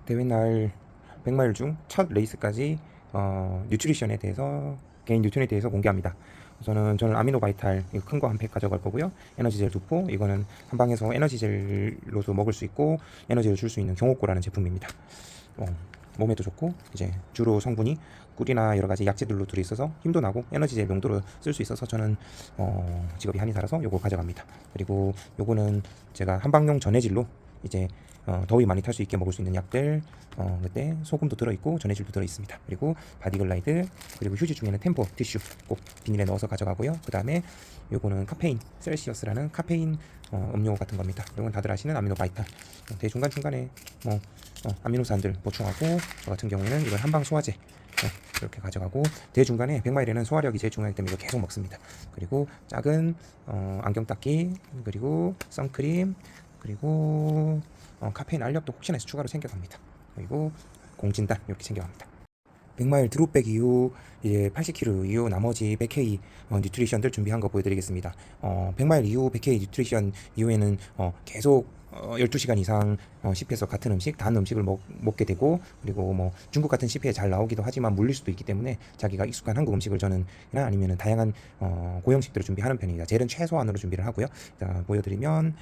대회 날 100마일 중 첫 레이스까지 뉴트리션에 대해서 개인 뉴트리션에 대해서 공개합니다. 저는 아미노 바이탈 이거 큰 거 한 팩 가져갈 거고요. 에너지젤 2포 이거는 한방에서 에너지젤로도 먹을 수 있고 에너지를 줄 수 있는 경옥고라는 제품입니다. 몸에도 좋고 이제 주로 성분이 꿀이나 여러 가지 약재들로 들어있어서 힘도 나고 에너지젤 용도로 쓸 수 있어서 저는 직업이 한의사라서 요거 가져갑니다. 그리고 요거는 제가 한방용 전해질로 이제 더위 많이 탈 수 있게 먹을 수 있는 약들 그때 소금도 들어있고 전해질도 들어있습니다. 그리고 바디글라이드 그리고 휴지 중에는 템포 티슈 꼭 비닐에 넣어서 가져가고요. 그 다음에 요거는 카페인 셀시어스라는 카페인 음료 같은 겁니다. 이건 다들 아시는 아미노 바이탈 대중간중간에 아미노산들 보충하고 저 같은 경우에는 이걸 한방 소화제 이렇게 가져가고 대중간에 100마일에는 소화력이 제일 중요하기 때문에 이거 계속 먹습니다. 그리고 작은 안경 닦기 그리고 선크림 그리고 카페인 알력도 혹시나 해서 추가로 챙겨갑니다. 그리고 공진단 이렇게 챙겨갑니다. 100마일 드롭백 이후 이제 80km 이후 나머지 100K 뉴트리션들 준비한 거 보여드리겠습니다. 100마일 이후 100K 뉴트리션 이후에는 계속 12시간 이상 CP에서 같은 음식, 단 음식을 먹게 되고 그리고 뭐 중국 같은 CP에 잘 나오기도 하지만 물릴 수도 있기 때문에 자기가 익숙한 한국 음식을 저는 아니면 다양한 고형식들을 준비하는 편입니다. 젤은 최소한으로 준비를 하고요. 자, 보여드리면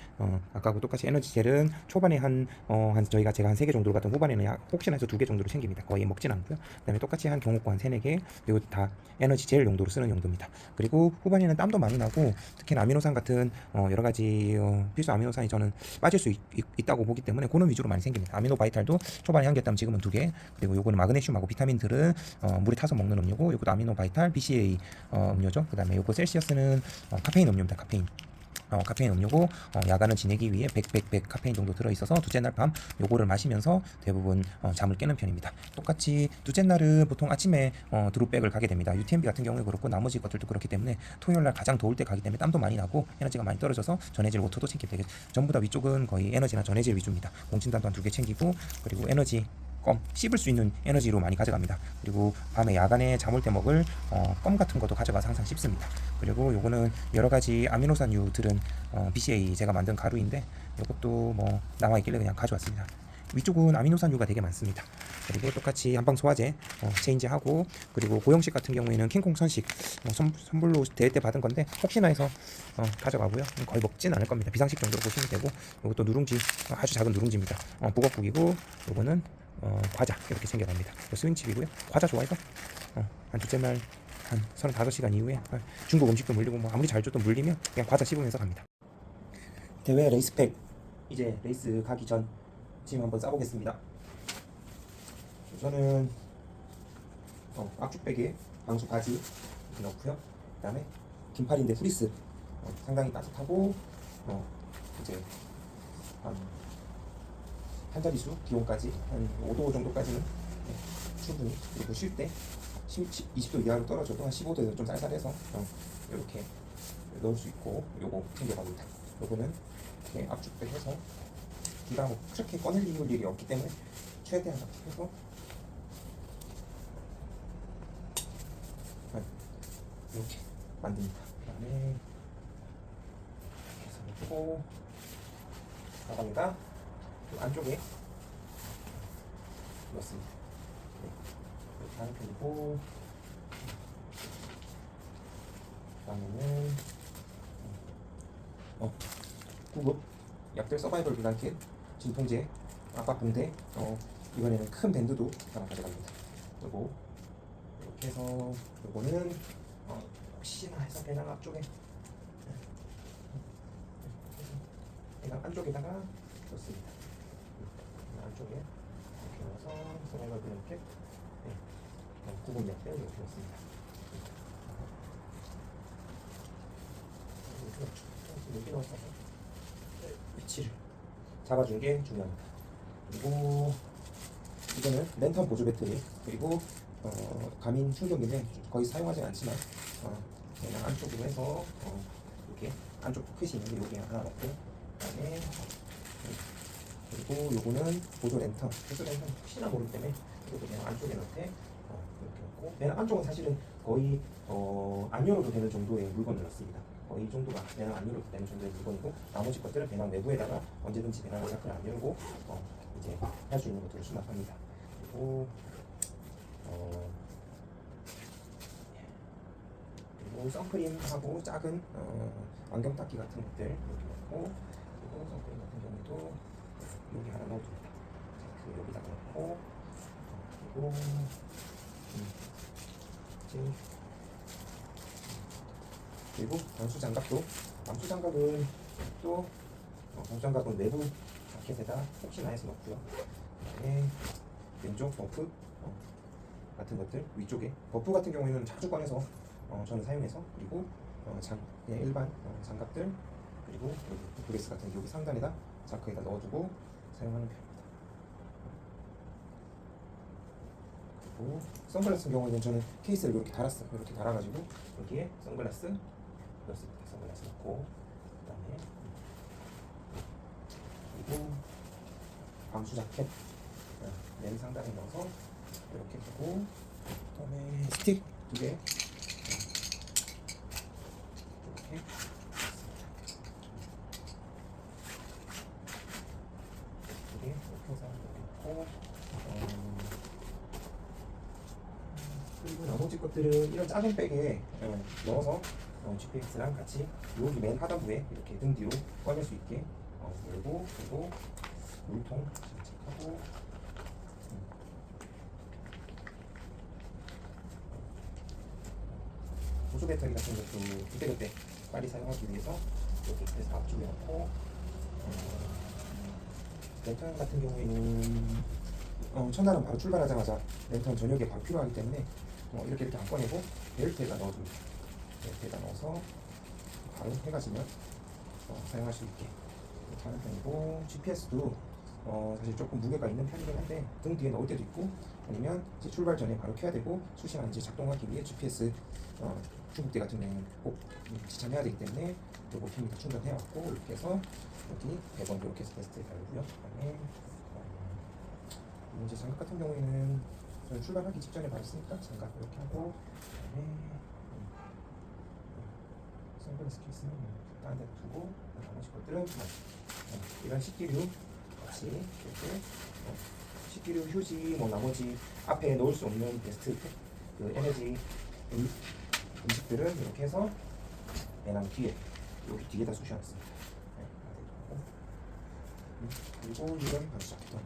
아까하고 똑같이 에너지 젤은 초반에 제가 한 3개 정도로 같은 후반에는 혹시나 해서 2개 정도로 챙깁니다. 거의 먹진 않고요. 그 다음에 똑같이 한 경옥고 한 3, 4개 그리고 다 에너지 젤 용도로 쓰는 용도입니다. 그리고 후반에는 땀도 많이 나고 특히 아미노산 같은 여러 가지 필수 아미노산이 저는 빠질 수 있다고 보기 때문에 그런 위주로 많이 생깁니다. 아미노 바이탈도 초반에 한 개였다면 지금은 2개 그리고 요거는 마그네슘하고 비타민들은 물에 타서 먹는 음료고 요것도 아미노 바이탈 BCA 음료죠. 그 다음에 요거 셀시어스는 카페인 음료입니다. 카페인 음료고 야간을 지내기 위해 100 카페인 정도 들어있어서 둘째 날 밤 요거를 마시면서 대부분 잠을 깨는 편입니다. 똑같이 둘째 날은 보통 아침에 드롭백을 가게 됩니다. UTMB 같은 경우에 그렇고 나머지 것들도 그렇기 때문에 토요일 날 가장 더울 때 가기 때문에 땀도 많이 나고 에너지가 많이 떨어져서 전해질 워터도 챙기게 되겠죠. 전부 다 위쪽은 거의 에너지나 전해질 위주입니다. 공진단도 한 2개 챙기고 그리고 에너지 껌 씹을 수 있는 에너지로 많이 가져갑니다. 그리고 밤에 야간에 잠올 때 먹을 껌 같은 것도 가져가서 항상 씹습니다. 그리고 요거는 여러 가지 아미노산유들은 BCA 제가 만든 가루인데 이것도 뭐 남아있길래 그냥 가져왔습니다. 위쪽은 아미노산유가 되게 많습니다. 그리고 똑같이 한방 소화제 체인지하고 그리고 고형식 같은 경우에는 킹콩 선식 선물로 대회 때 받은 건데 혹시나 해서 가져가고요. 거의 먹진 않을 겁니다. 비상식 정도로 보시면 되고 이것도 누룽지 아주 작은 누룽지입니다. 북엇국이고 요거는 과자 이렇게 챙겨갑니다. 스윙칩이고요. 과자 좋아해서 한 둘째 날 한 35시간 이후에 중국 음식도 물리고 뭐 아무리 잘 줘도 물리면 그냥 과자 씹으면서 갑니다. 대회 레이스팩 이제 레이스 가기 전 짐 한번 싸보겠습니다. 저는 압축백에 방수 바지 이렇게 넣고요. 그 다음에 긴팔인데 프리스 상당히 따뜻하고 이제 한 자릿수 기온까지 한 5도 정도까지는 충분히 그리고 쉴 때 20도 이하로 떨어져도 한 15도에서 좀 쌀쌀해서 이렇게 넣을 수 있고 요거 챙겨갑니다. 요거는 이렇게 압축백 해서 비가 뭐 그렇게 꺼낼 일이 없기 때문에 최대한 해서 이렇게 만듭니다. 그 다음에 이렇게 해서 넣고 가방에다 안쪽에 넣습니다. 이렇게 하는 편이고 그다음에는 구급 약들 서바이벌 비단킷 진통제 압박붕대 이번에는 큰 밴드도 하나 가져갑니다. 그리고 이렇게 해서 요거는 혹시나 해서 배낭 앞쪽에 배낭 안쪽에다가 넣습니다. 안쪽에 이렇게 넣어서 서바이벌 비단킷 구급 약들 이렇게 넣습니다. 여기 넣어서 위치를 잡아주는 게 중요합니다. 그리고 이거는 랜턴 보조 배터리 그리고 가민 충전기인데 거의 사용하지 않지만 그냥 안쪽으로 해서 이렇게 안쪽 포켓이 있는데 여기 하나 넣고 그다음에 그리고 요거는 보조 랜턴 혹시나 모르기 때문에 이것도 그냥 안쪽에 넣게 이렇게 넣고 맨 안쪽은 사실은 거의 안 열어도 되는 정도의 물건을 넣습니다. 거의 이 정도가 배낭 안 열어도 되는 정도의 물건이고 나머지 것들은 배낭 내부에다가 언제든지 배낭을 자크를 안 열고 이제 할 수 있는 것들을 수납합니다. 그리고 그리고 선크림하고 작은 안경 닦기 같은 것들 이렇게 넣고, 그리고 선크림 같은 경우에도 여기 하나 넣어줍니다. 그 여기다 넣고, 그리고 그리고 방수 장갑도, 방수 장갑은 또 방수 장갑은 외부 자켓에다 혹시나 해서 넣고요. 그다음에 왼쪽 버프 같은 것들 위쪽에, 버프 같은 경우에는 자주 꺼내서 저는 사용해서, 그리고 그냥 일반 장갑들, 그리고 여기 브레스 같은 여기 상단에다 자크에다 넣어주고 사용하는 편입니다. 그리고 선글라스 같은 경우에는 저는 케이스를 이렇게 달았어요. 이렇게 달아가지고 여기에 선글라스 넣습니다. 선글라스 넣고, 그다음에 그리고 방수 자켓 맨 상단에 넣어서 이렇게 두고, 그다음에 스틱 2개 이렇게 이렇게 해서 넣고, 그리고 나머지 것들은 이런 작은 백에 넣어서 GPS랑 같이 여기 맨 하단부에 이렇게 등 뒤로 꺼낼 수 있게 열고, 그리고 물통 장착하고, 보조 배터리 같은 것도 그때그때 빨리 사용하기 위해서 이렇게 해서 앞쪽에 넣고, 랜턴 같은 경우에는 첫날은 바로 출발하자마자 랜턴 저녁에 바로 필요하기 때문에 이렇게 안 꺼내고 벨트에다 넣어줍니다. 벨트에다 넣어서 바로 해가 지면 사용할 수 있게 이렇게 하는 편이고, GPS도 사실 조금 무게가 있는 편이긴 한데 등 뒤에 넣을 때도 있고, 아니면 이제 출발 전에 바로 켜야 되고 수시간 이제 작동하기 위해 GPS 중국대 같은 경우는 꼭 지참해야 되기 때문에 이거 캠미터 충전해왔고, 이렇게 해서 여기 100원 이렇게 해서 테스트에 달고요. 그다음에 이제 장갑 같은 경우에는 저는 출발하기 직전에 받았으니까 장갑 이렇게 하고, 그다음에 선글라스 케이스는 다른 데 두고, 나머지 것들은 이런 식기류 같이 이렇게 식기류, 휴지, 나머지 앞에 넣을 수 없는 베스트 그 에너지 음식들은 이렇게 해서 배낭 뒤에 여기 뒤에다 쑤셔놨습니다. 그리고 이건 방수 자켓도